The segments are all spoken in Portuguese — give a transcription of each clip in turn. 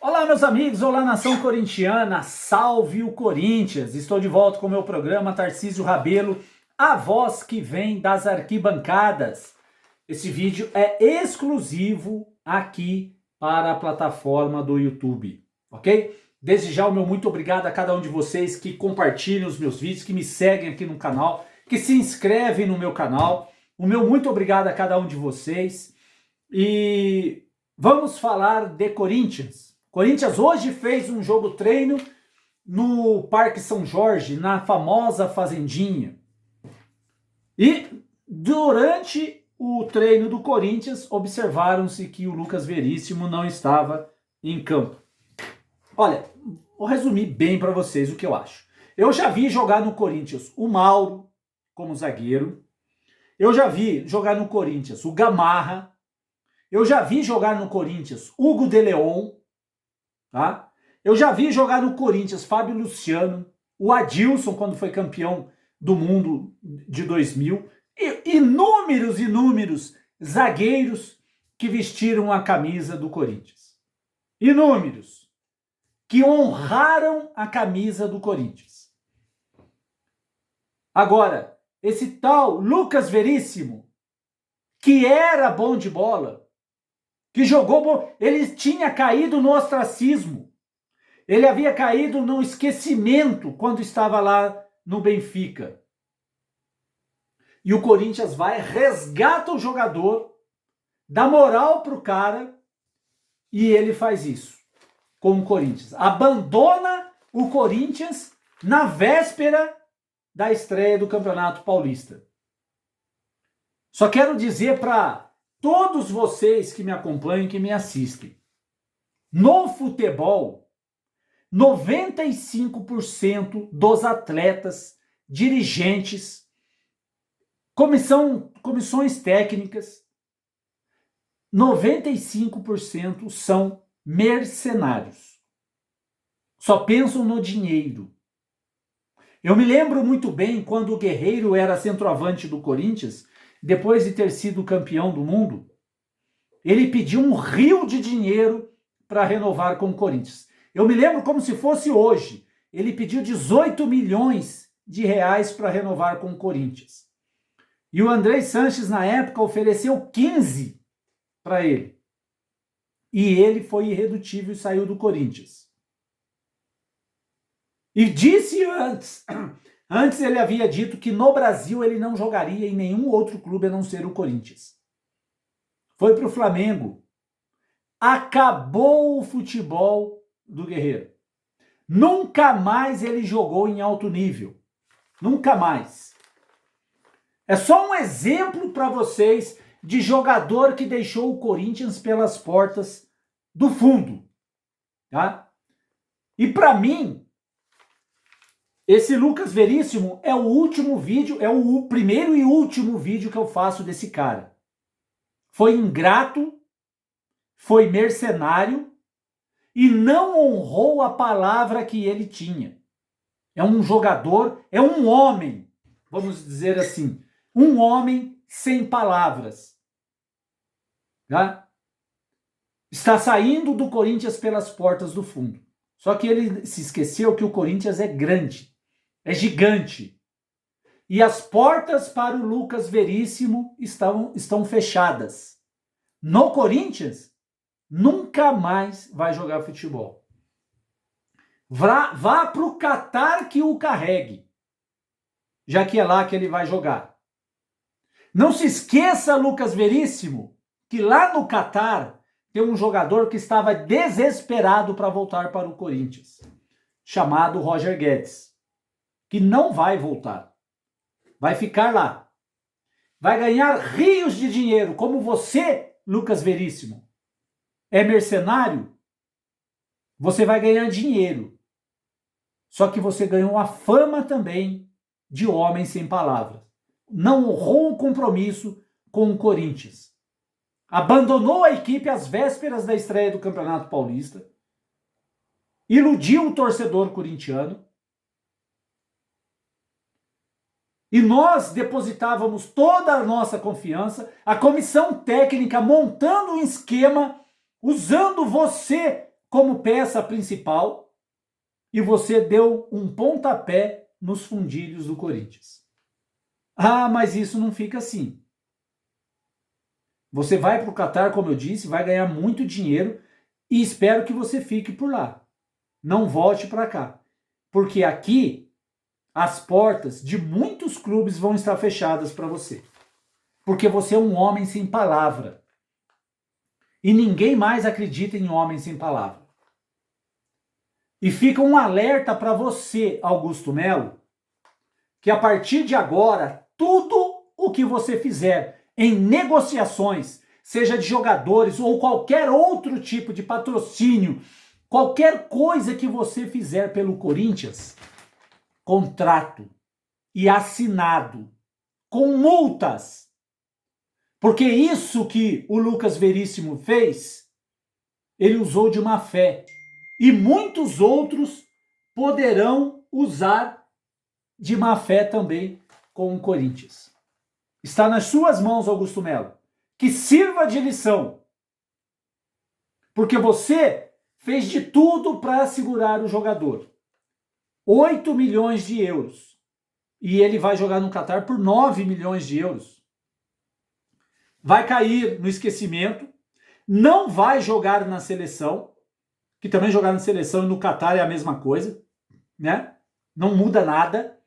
Olá, meus amigos, olá, nação corintiana, salve o Corinthians! Estou de volta com o meu programa Tarcísio Rabelo, a voz que vem das arquibancadas. Esse vídeo é exclusivo aqui para a plataforma do YouTube, ok? Desde já o meu muito obrigado a cada um de vocês que compartilham os meus vídeos, que me seguem aqui no canal, que se inscrevem no meu canal. O meu muito obrigado a cada um de vocês. E vamos falar de Corinthians. Corinthians hoje fez um jogo treino no Parque São Jorge, na famosa Fazendinha. E durante o treino do Corinthians, observaram-se que o Lucas Veríssimo não estava em campo. Olha, vou resumir bem para vocês o que eu acho. Eu já vi jogar no Corinthians o Mauro como zagueiro. Eu já vi jogar no Corinthians o Gamarra. Eu já vi jogar no Corinthians Hugo de Leon. Tá? Eu já vi jogar no Corinthians Fábio Luciano, o Adilson quando foi campeão do mundo de 2000, e inúmeros zagueiros que vestiram a camisa do Corinthians. Inúmeros que honraram a camisa do Corinthians. Agora, esse tal Lucas Veríssimo, que era bom de bola, que jogou bom, ele tinha caído no ostracismo. Ele havia caído no esquecimento quando estava lá no Benfica. E o Corinthians vai, resgata o jogador, dá moral pro cara e ele faz isso com o Corinthians. Abandona o Corinthians na véspera da estreia do Campeonato Paulista. Só quero dizer para todos vocês que me acompanham, que me assistem, no futebol, 95% dos atletas, dirigentes, comissões técnicas, 95% são mercenários. Só pensam no dinheiro. Eu me lembro muito bem quando o Guerreiro era centroavante do Corinthians, depois de ter sido campeão do mundo, ele pediu um rio de dinheiro para renovar com o Corinthians. Eu me lembro como se fosse hoje. Ele pediu 18 milhões de reais para renovar com o Corinthians. E o Andrés Sanches, na época, ofereceu 15 para ele. E ele foi irredutível e saiu do Corinthians. E disse antes ele havia dito que no Brasil ele não jogaria em nenhum outro clube a não ser o Corinthians. Foi para o Flamengo. Acabou o futebol do Guerreiro. Nunca mais ele jogou em alto nível. Nunca mais. É só um exemplo para vocês de jogador que deixou o Corinthians pelas portas do fundo. Tá? E para mim, esse Lucas Veríssimo é o último vídeo, é o primeiro e último vídeo que eu faço desse cara. Foi ingrato, foi mercenário e não honrou a palavra que ele tinha. É um jogador, é um homem, vamos dizer assim, um homem sem palavras. Tá? Está saindo do Corinthians pelas portas do fundo. Só que ele se esqueceu que o Corinthians é grande. É gigante. E as portas para o Lucas Veríssimo estão fechadas. No Corinthians, nunca mais vai jogar futebol. Vá para o Catar que o carregue, já que é lá que ele vai jogar. Não se esqueça, Lucas Veríssimo, que lá no Catar tem um jogador que estava desesperado para voltar para o Corinthians, chamado Roger Guedes. Que não vai voltar. Vai ficar lá. Vai ganhar rios de dinheiro, como você, Lucas Veríssimo. É mercenário? Você vai ganhar dinheiro. Só que você ganhou a fama também de homem sem palavras. Não honrou um compromisso com o Corinthians. Abandonou a equipe às vésperas da estreia do Campeonato Paulista. Iludiu o torcedor corintiano. E nós depositávamos toda a nossa confiança, a comissão técnica montando um esquema, usando você como peça principal e você deu um pontapé nos fundilhos do Corinthians. Ah, mas isso não fica assim. Você vai para o Catar, como eu disse, vai ganhar muito dinheiro e espero que você fique por lá. Não volte para cá. Porque aqui as portas de muitos clubes vão estar fechadas para você. Porque você é um homem sem palavra. E ninguém mais acredita em homem sem palavra. E fica um alerta para você, Augusto Melo, que a partir de agora, tudo o que você fizer em negociações, seja de jogadores ou qualquer outro tipo de patrocínio, qualquer coisa que você fizer pelo Corinthians, contrato e assinado, com multas. Porque isso que o Lucas Veríssimo fez, ele usou de má fé. E muitos outros poderão usar de má fé também com o Corinthians. Está nas suas mãos, Augusto Melo. Que sirva de lição. Porque você fez de tudo para segurar o jogador. 8 milhões de euros. E ele vai jogar no Catar por 9 milhões de euros. Vai cair no esquecimento. Não vai jogar na seleção. Que também jogar na seleção e no Catar é a mesma coisa. Né? Não muda nada.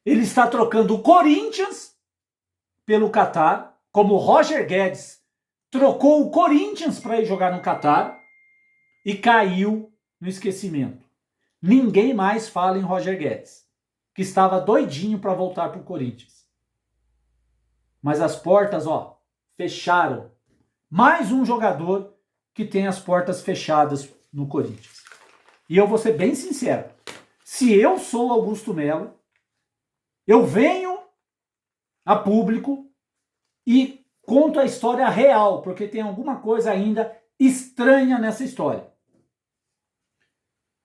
Ele está trocando o Corinthians pelo Catar, como o Roger Guedes trocou o Corinthians para ir jogar no Catar e caiu no esquecimento. Ninguém mais fala em Roger Guedes, que estava doidinho para voltar para o Corinthians. Mas as portas, fecharam. Mais um jogador que tem as portas fechadas no Corinthians. E eu vou ser bem sincero, se eu sou Augusto Melo, eu venho a público e conto a história real, porque tem alguma coisa ainda estranha nessa história.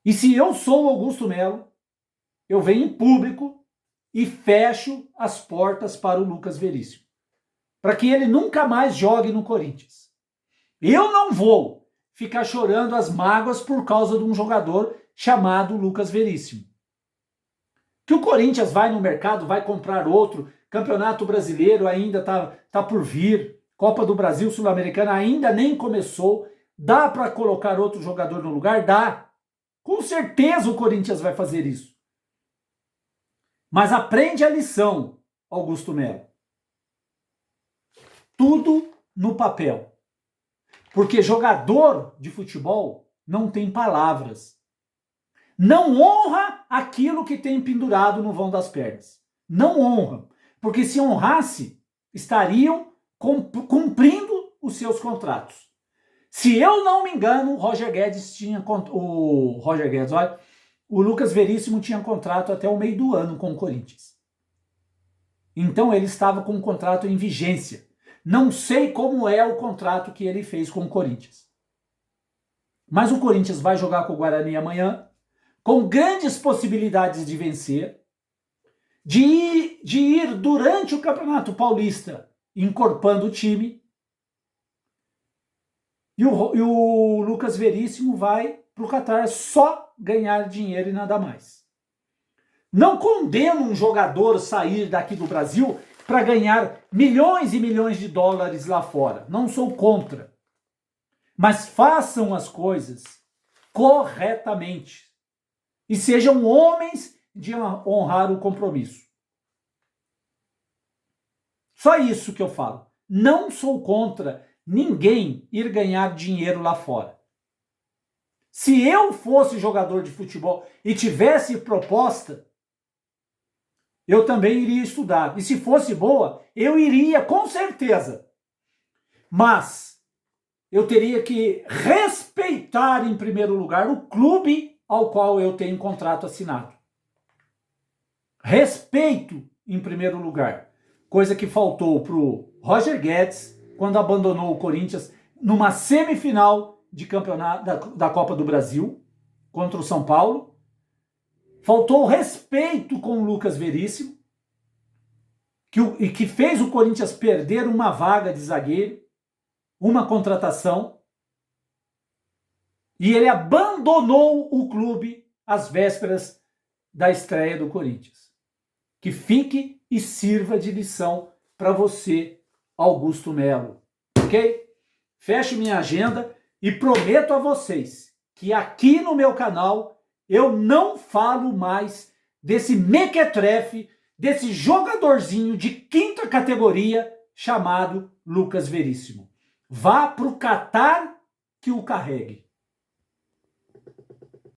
E se eu sou Augusto Melo, eu venho em público e fecho as portas para o Lucas Veríssimo, para que ele nunca mais jogue no Corinthians. Eu não vou ficar chorando as mágoas por causa de um jogador chamado Lucas Veríssimo. Que o Corinthians vai no mercado, vai comprar outro, Campeonato Brasileiro ainda tá por vir, Copa do Brasil Sul-Americana ainda nem começou, dá para colocar outro jogador no lugar? Dá. Com certeza o Corinthians vai fazer isso. Mas aprende a lição, Augusto Melo. Tudo no papel. Porque jogador de futebol não tem palavras. Não honra aquilo que tem pendurado no vão das pernas. Não honra. Porque se honrasse, estariam cumprindo os seus contratos. Se eu não me engano, o Lucas Veríssimo tinha contrato até o meio do ano com o Corinthians. Então ele estava com um contrato em vigência. Não sei como é o contrato que ele fez com o Corinthians. Mas o Corinthians vai jogar com o Guarani amanhã, com grandes possibilidades de vencer, de ir durante o Campeonato Paulista encorpando o time. E o Lucas Veríssimo vai para o Catar só ganhar dinheiro e nada mais. Não condeno um jogador sair daqui do Brasil para ganhar milhões e milhões de dólares lá fora. Não sou contra. Mas façam as coisas corretamente. E sejam homens de honrar o compromisso. Só isso que eu falo. Não sou contra ninguém ir ganhar dinheiro lá fora. Se eu fosse jogador de futebol e tivesse proposta, eu também iria estudar. E se fosse boa, eu iria com certeza. Mas eu teria que respeitar em primeiro lugar o clube ao qual eu tenho contrato assinado. Respeito em primeiro lugar. Coisa que faltou para o Roger Guedes quando abandonou o Corinthians numa semifinal de campeonato da Copa do Brasil contra o São Paulo. Faltou respeito com o Lucas Veríssimo, que fez o Corinthians perder uma vaga de zagueiro, uma contratação. E ele abandonou o clube às vésperas da estreia do Corinthians. Que fique e sirva de lição para você, Augusto Melo. Ok? Fecho minha agenda e prometo a vocês que aqui no meu canal eu não falo mais desse mequetrefe, desse jogadorzinho de quinta categoria chamado Lucas Veríssimo. Vá pro Catar que o carregue.